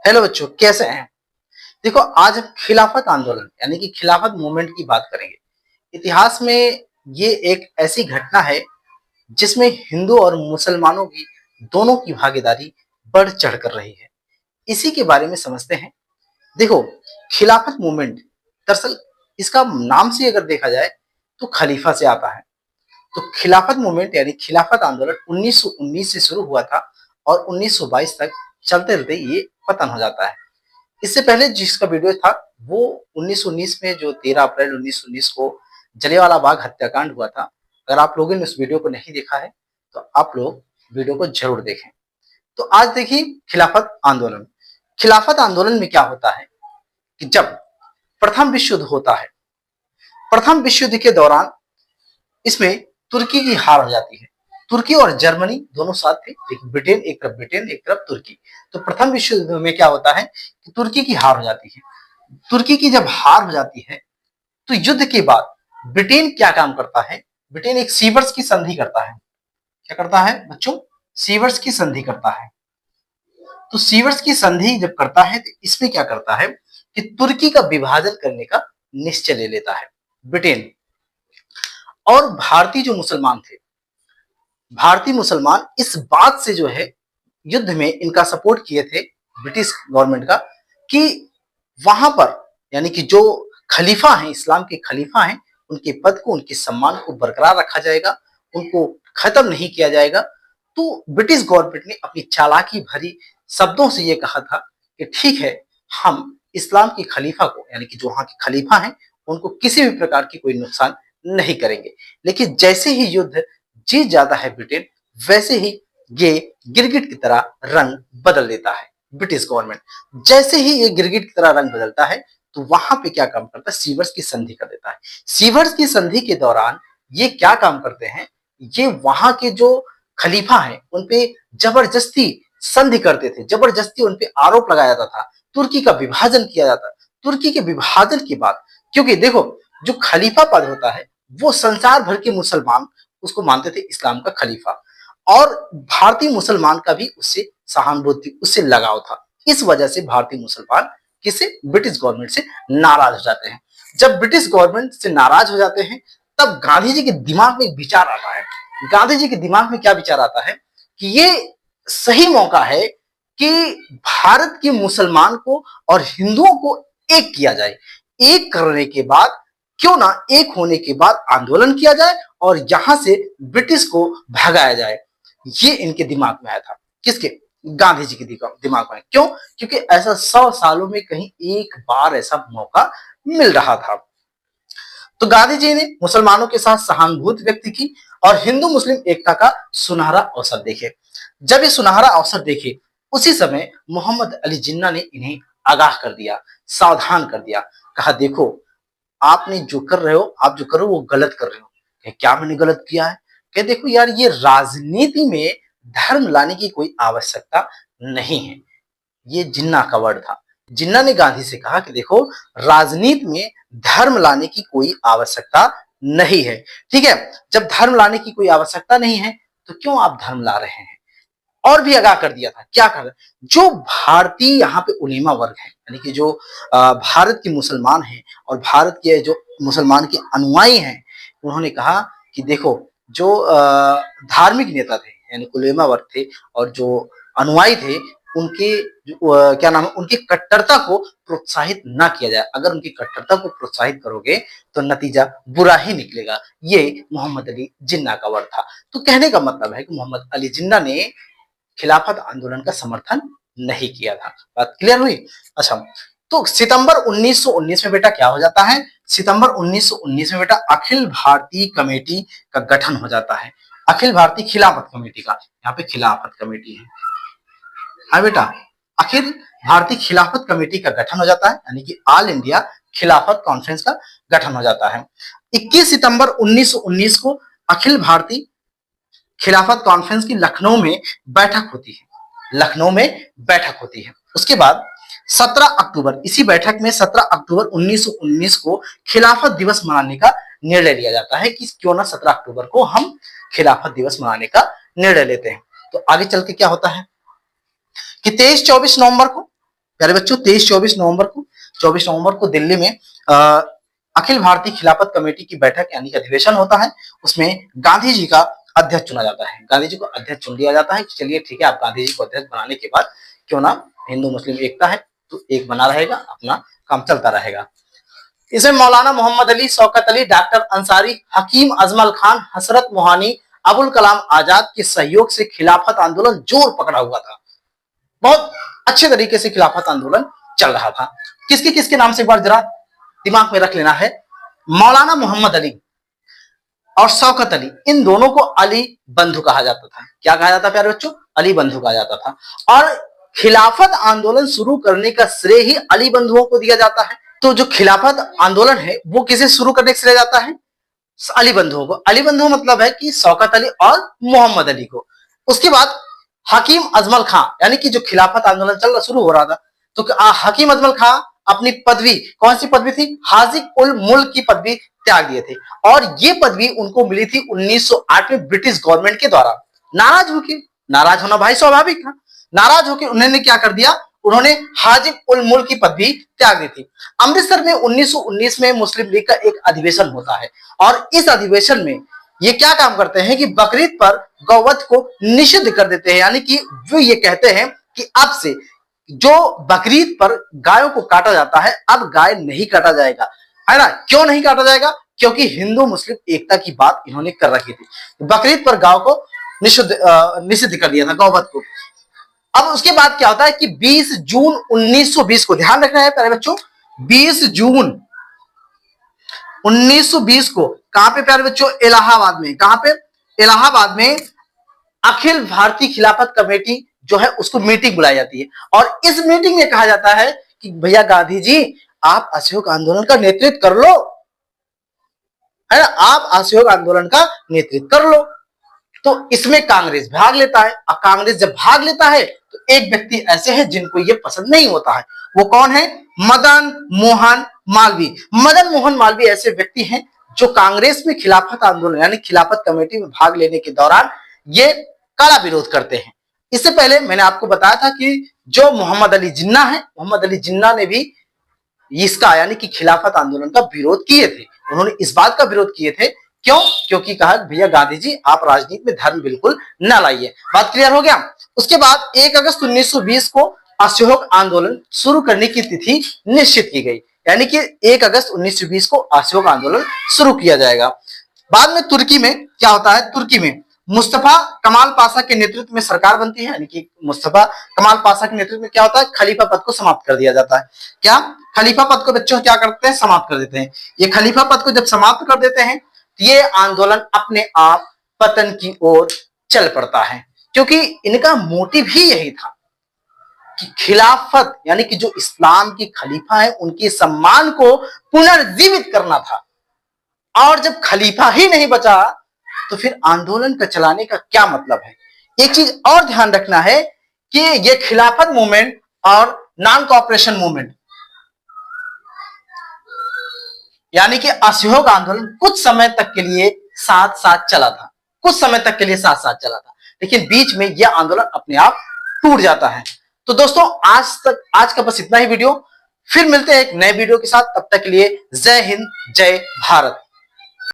Hello बच्चों, कैसे हैं? देखो, आज हम खिलाफत आंदोलन यानी कि खिलाफत मूवमेंट की बात करेंगे। इतिहास में ये एक ऐसी घटना है जिसमें हिंदू और मुसलमानों की दोनों की भागीदारी बढ़ चढ़ कर रही है। इसी के बारे में समझते हैं। देखो, खिलाफत मूवमेंट दरअसल इसका नाम से अगर देखा जाए तो खलीफा से आता है। तो खिलाफत मूवमेंट यानी खिलाफत आंदोलन 1919 से शुरू हुआ था और 1922 तक चलते रहते ये पतन हो जाता है। इससे पहले जिसका वीडियो था वो 1919 में जो 13 अप्रैल 1919 को जलियांवाला बाग हत्याकांड हुआ था। अगर आप लोगों ने उस वीडियो को नहीं देखा है तो आप लोग वीडियो को जरूर देखें। तो आज देखिए खिलाफत आंदोलन। खिलाफत आंदोलन में क्या होता है कि जब प्रथम विश्व युद्ध होता है, प्रथम विश्व युद्ध के दौरान इसमें तुर्की की हार हो जाती है। तुर्की और जर्मनी दोनों साथ थे, एक तरफ ब्रिटेन एक तरफ तुर्की। तो प्रथम विश्व युद्ध में क्या होता है कि तुर्की की हार हो जाती है। तुर्की की जब हार हो जाती है तो युद्ध के बाद ब्रिटेन क्या काम करता है? ब्रिटेन एक सीवर्स की संधि करता है। क्या करता है बच्चों? सीवर्स की संधि करता है। तो सीवर्स की संधि जब करता है तो इसमें क्या करता है कि तुर्की का विभाजन करने का निश्चय ले लेता है ब्रिटेन। और भारतीय जो मुसलमान थे, भारतीय मुसलमान इस बात से जो है युद्ध में इनका सपोर्ट किए थे ब्रिटिश गवर्नमेंट का कि वहां पर यानी कि जो खलीफा हैं, इस्लाम के खलीफा हैं, उनके पद को, उनके सम्मान को बरकरार रखा जाएगा, उनको खत्म नहीं किया जाएगा। तो ब्रिटिश गवर्नमेंट ने अपनी चालाकी भरी शब्दों से यह कहा था कि ठीक है, हम इस्लाम के खलीफा को यानी कि जो वहां के खलीफा हैं उनको किसी भी प्रकार की कोई नुकसान नहीं करेंगे। लेकिन जैसे ही युद्ध जीत जाता है ब्रिटेन, वैसे ही ये गिरगिट की तरह रंग बदल देता है ब्रिटिश गवर्नमेंट। जैसे ही ये गिरगिट की तरह रंग बदलता है तो वहां पे क्या काम करता है? सीवर्स की संधि कर देता है। सीवर्स की संधि के दौरान ये क्या काम करते हैं? ये वहां के जो खलीफा हैं उनपे जबरदस्ती संधि करते थे, जबरदस्ती उनपे आरोप लगाया जाता था, तुर्की का विभाजन किया जाता। तुर्की के विभाजन के बाद, क्योंकि देखो जो खलीफा पद होता है वो संसार भर के मुसलमान उसको मानते थे इस्लाम का खलीफा, और भारतीय मुसलमान का भी उससे सहानुभूति, उससे लगाव था। इस वजह से भारतीय मुसलमान किसे? ब्रिटिश गवर्नमेंट से नाराज हो जाते हैं। जब ब्रिटिश गवर्नमेंट से नाराज हो जाते हैं तब गांधी जी के दिमाग में एक विचार आता है। गांधी जी के दिमाग में क्या विचार आता है कि ये सही मौका है कि भारत के मुसलमान को और हिंदुओं को एक किया जाए। एक करने के बाद क्यों ना एक होने के बाद आंदोलन किया जाए और यहां से ब्रिटिश को भगाया जाए। ये इनके दिमाग में आया था। किसके? गांधी जी के दिमाग में। क्यों? क्योंकि ऐसा 100 सालों में कहीं एक बार ऐसा मौका मिल रहा था। तो गांधी जी ने मुसलमानों के साथ सहानुभूति व्यक्त की और हिंदू मुस्लिम एकता का सुनहरा अवसर देखे। जब ये सुनहरा अवसर देखे उसी समय मोहम्मद अली जिन्ना ने इन्हें आगाह कर दिया, सावधान कर दिया। कहा देखो, आपने जो कर रहे हो, आप जो करो वो गलत कर रहे हो। क्या मैंने गलत किया है? कह देखो यार, ये राजनीति में धर्म लाने की कोई आवश्यकता नहीं है। ये जिन्ना का वर्ड था। जिन्ना ने गांधी से कहा कि देखो, राजनीति में धर्म लाने की कोई आवश्यकता नहीं है। ठीक है, जब धर्म लाने की कोई आवश्यकता नहीं है तो क्यों आप धर्म ला रहे हैं? और भी आगाह कर दिया था। क्या कर? जो भारतीय यहाँ पे उलेमा वर्ग है यानी कि जो भारत के मुसलमान हैं और भारत के जो मुसलमान के अनुयायी हैं, उन्होंने कहा कि देखो, जो धार्मिक नेता थे यानी उलेमा वर्ग थे और जो अनुयायी थे, उनके क्या नाम है, उनकी कट्टरता को प्रोत्साहित ना किया जाए। अगर उनकी कट्टरता को प्रोत्साहित करोगे तो नतीजा बुरा ही निकलेगा। ये मोहम्मद अली जिन्ना का वर्ड था। तो कहने का मतलब है कि मोहम्मद अली जिन्ना ने खिलाफत आंदोलन का समर्थन नहीं किया था। बात क्लियर हुई? अच्छा, तो सितंबर 1919 में बेटा क्या हो जाता है? सितंबर 1919 में बेटा अखिल भारतीय कमेटी का गठन हो जाता है। अखिल भारतीय खिलाफत कमेटी का, यहाँ पे खिलाफत कमेटी है। हाँ बेटा, अखिल भारतीय खिलाफत कमेटी का गठन हो जाता है यानी कि ऑल इंडिया खिलाफत कॉन्फ्रेंस का गठन हो जाता है। 21 सितंबर 1919 को अखिल भारतीय खिलाफत कॉन्फ्रेंस की लखनऊ में बैठक होती है। लखनऊ में बैठक होती है। उसके बाद 17 अक्टूबर, इसी बैठक में 17 अक्टूबर 1919 को खिलाफत दिवस मनाने का निर्णय लिया जाता है कि क्यों ना 17 अक्टूबर को हम खिलाफत दिवस मनाने का निर्णय लेते हैं। तो आगे चल के क्या होता है कि 23-24 नवंबर को प्यारे बच्चों 24 नवंबर को दिल्ली में अखिल भारतीय खिलाफत कमेटी की बैठक यानी कि अधिवेशन होता है। उसमें गांधी जी का अध्यक्ष चुना जाता है, गांधी जी को अध्यक्ष चुन लिया जाता है कि चलिए ठीक है, आप गांधी जी को अध्यक्ष बनाने के बाद क्यों ना हिंदू मुस्लिम एकता है तो एक बना रहेगा, अपना काम चलता रहेगा। इसमें मौलाना मोहम्मद अली, शौकत अली, डॉक्टर अंसारी, हकीम अजमल खान, हसरत मोहानी, अबुल कलाम आजाद के सहयोग से खिलाफत आंदोलन जोर पकड़ा हुआ था। बहुत अच्छे तरीके से खिलाफत आंदोलन चल रहा था। किसके नाम से एक बार जरा दिमाग में रख लेना है। मौलाना मोहम्मद अली और शौकत अली, इन दोनों को अली बंधु कहा जाता था। क्या कहा जाता प्यारे बच्चों? अली बंधु कहा जाता था। और खिलाफत आंदोलन शुरू करने का श्रेय ही अली बंधुओं को दिया जाता है। तो जो खिलाफत आंदोलन है वो किसे शुरू करने का श्रेय जाता है? अली बंधुओं को। अली बंधु मतलब है कि शौकत अली और मोहम्मद अली को। उसके बाद हकीम अजमल खां, यानी कि जो खिलाफत आंदोलन चल शुरू हो रहा था, तो हकीम अजमल खां अपनी पदवी, कौन सी पदवी थी? हाजी उल मुल्क की पदवी त्याग दिए थे। और ये पदवी उनको मिली थी 1908 में ब्रिटिश गवर्नमेंट के द्वारा। नाराज होकर, नाराज होना भाई स्वाभाविक था, नाराज होकर उन्होंने क्या कर दिया? उन्होंने हाजी उल मुल्क की पदवी त्याग दी थी। अमृतसर में 1919 में मुस्लिम लीग का एक अधिवेशन होता है और इस अधिवेशन में ये क्या काम करते हैं कि बकरीद पर गौवध को निषिद्ध कर देते हैं। यानी कि वो ये कहते हैं कि अब से जो बकरीद पर गायों को काटा जाता है, अब गाय नहीं काटा जाएगा, है ना? क्यों नहीं काटा जाएगा? क्योंकि हिंदू मुस्लिम एकता की बात इन्होंने कर रखी थी। बकरीद पर गायों को निषिद्ध कर दिया था, गौवध को। अब उसके बाद क्या होता है कि 20 जून 1920 को, ध्यान रखना है प्यारे बच्चों, 20 जून 1920 को कहां पे प्यारे बच्चों? इलाहाबाद में। कहां पे? इलाहाबाद में अखिल भारतीय खिलाफत कमेटी जो है उसको मीटिंग बुलाई जाती है और इस मीटिंग में कहा जाता है कि भैया गांधी जी, आप असहयोग आंदोलन का नेतृत्व कर लो, है ना? आप असहयोग आंदोलन का नेतृत्व कर लो। तो इसमें कांग्रेस भाग लेता है और कांग्रेस जब भाग लेता है तो एक व्यक्ति ऐसे हैं जिनको ये पसंद नहीं होता है। वो कौन है? मदन मोहन मालवीय। मदन मोहन मालवीय ऐसे व्यक्ति हैं जो कांग्रेस में खिलाफत आंदोलन यानी खिलाफत कमेटी में भाग लेने के दौरान ये कड़ा विरोध करते हैं। इससे पहले मैंने आपको बताया था कि जो मोहम्मद अली जिन्ना है, मोहम्मद अली जिन्ना ने भी इसका यानी कि खिलाफत आंदोलन का विरोध किए थे। उन्होंने इस बात का विरोध किए थे, क्यों? क्योंकि कहा भैया गांधी जी, आप राजनीति में धर्म बिल्कुल न लाइए। बात क्लियर हो गया? उसके बाद 1 अगस्त 1920 को असहयोग आंदोलन शुरू करने की तिथि निश्चित की गई, यानी कि 1 अगस्त 1920 को असहयोग आंदोलन शुरू किया जाएगा। बाद में तुर्की में क्या होता है? तुर्की में मुस्तफा कमाल पाशा के नेतृत्व में सरकार बनती है, यानी कि मुस्तफा कमाल पाशा के नेतृत्व में क्या होता है? खलीफा पद को समाप्त कर दिया जाता है। क्या? खलीफा पद को बच्चों क्या करते हैं? समाप्त कर देते हैं। ये खलीफा पद को जब समाप्त कर देते हैं ये आंदोलन अपने आप पतन की ओर चल पड़ता है, क्योंकि इनका मोटिव ही यही था कि खिलाफत यानी कि जो इस्लाम की खलीफा है उनके सम्मान को पुनर्जीवित करना था। और जब खलीफा ही नहीं बचा तो फिर आंदोलन का चलाने का क्या मतलब है? एक चीज और ध्यान रखना है कि ये खिलाफत मूवमेंट और नॉन कोऑपरेशन मूवमेंट यानी कि असहयोग आंदोलन कुछ समय तक के लिए साथ साथ चला था, कुछ समय तक के लिए साथ साथ चला था, लेकिन बीच में यह आंदोलन अपने आप टूट जाता है। तो दोस्तों आज का बस इतना ही वीडियो, फिर मिलते हैं एक नए वीडियो के साथ। तब तक के लिए जय हिंद, जय भारत।